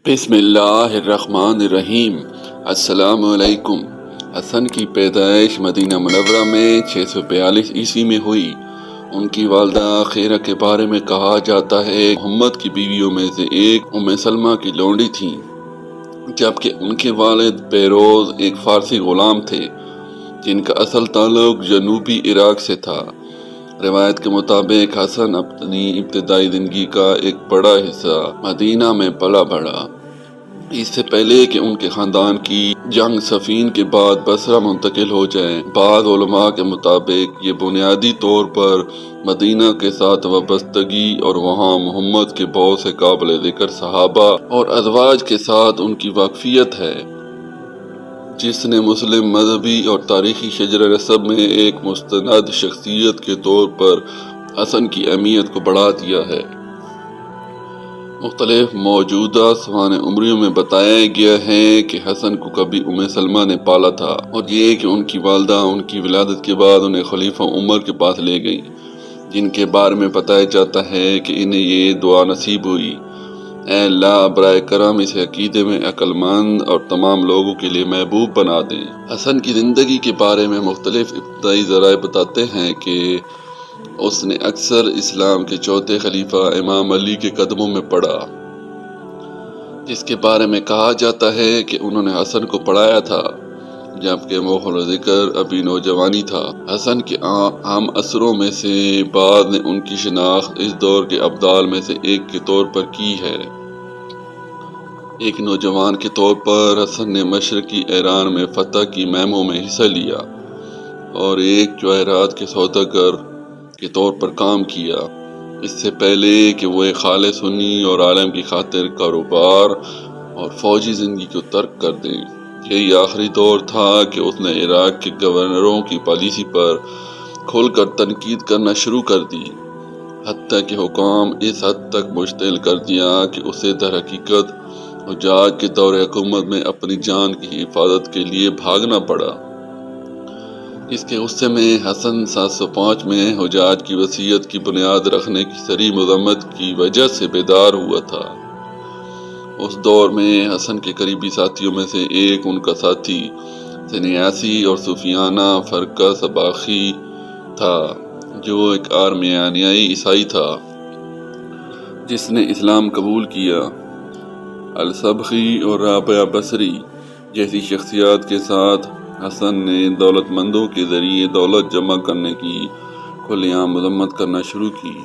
بسم اللہ الرحمن الرحیم۔ السلام علیکم۔ حسن کی پیدائش مدینہ منورہ میں 642 عیسوی میں ہوئی۔ ان کی والدہ خیرہ کے بارے میں کہا جاتا ہے محمد کی بیویوں میں سے ایک ام سلمہ کی لونڈی تھیں، جبکہ ان کے والد پیروز ایک فارسی غلام تھے جن کا اصل تعلق جنوبی عراق سے تھا۔ روایت کے مطابق حسن اپنی ابتدائی زندگی کا ایک بڑا حصہ مدینہ میں پلا بڑھا۔ اس سے پہلے کہ ان کے خاندان کی جنگ صفین کے بعد بصرہ منتقل ہو جائے، بعض علماء کے مطابق یہ بنیادی طور پر مدینہ کے ساتھ وابستگی اور وہاں محمد کے بہت سے قابل ذکر صحابہ اور ازواج کے ساتھ ان کی واقفیت ہے، جس نے مسلم مذہبی اور تاریخی شجرہ نسب میں ایک مستند شخصیت کے طور پر حسن کی اہمیت کو بڑھا دیا ہے۔ مختلف موجودہ سوانح عمریوں میں بتایا گیا ہے کہ حسن کو کبھی ام سلمہ نے پالا تھا، اور یہ کہ ان کی والدہ ان کی ولادت کے بعد انہیں خلیفہ عمر کے پاس لے گئیں، جن کے بارے میں بتایا جاتا ہے کہ انہیں یہ دعا نصیب ہوئی: اے اللہ، برائے کرم اسے عقیدے میں عقل مند اور تمام لوگوں کے لیے محبوب بنا دیں۔ حسن کی زندگی کے بارے میں مختلف ابتدائی ذرائع بتاتے ہیں کہ اس نے اکثر اسلام کے چوتھے خلیفہ امام علی کے قدموں میں پڑھا، جس کے بارے میں کہا جاتا ہے کہ انہوں نے حسن کو پڑھایا تھا جبکہ موخر ذکر ابھی نوجوانی تھا۔ حسن کے ہم عصروں میں سے بعض نے ان کی شناخت اس دور کے ابدال میں سے ایک کے طور پر کی ہے۔ ایک نوجوان کے طور پر حسن نے مشرقی ایران میں فتح کی مہموں میں حصہ لیا اور ایک جواہرات کے سوداگر کے طور پر کام کیا، اس سے پہلے کہ وہ ایک خالص سنی اور عالم کی خاطر کاروبار اور فوجی زندگی کو ترک کر دیں۔ یہی آخری دور تھا کہ اس نے عراق کے گورنروں کی پالیسی پر کھل کر تنقید کرنا شروع کر دی، حتیٰ کہ حکام اس حد تک مشتعل کر دیا کہ اسے در حقیقت حجاج کے دور حکومت میں اپنی جان کی حفاظت کے لیے بھاگنا پڑا۔ اس کے غصے میں حسن 705 میں حجاج کی وصیت کی بنیاد رکھنے کی صریح مذمت کی وجہ سے بیدار ہوا تھا۔ اس دور میں حسن کے قریبی ساتھیوں میں سے ایک ان کا ساتھی سنیاسی اور صوفیانہ فرقہ سباخی تھا، جو ایک آرمینیائی عیسائی تھا جس نے اسلام قبول کیا۔ السبخی اور رابعہ بصری جیسی شخصیات کے ساتھ حسن نے دولت مندوں کے ذریعے دولت جمع کرنے کی کھلے عام مذمت کرنا شروع کی۔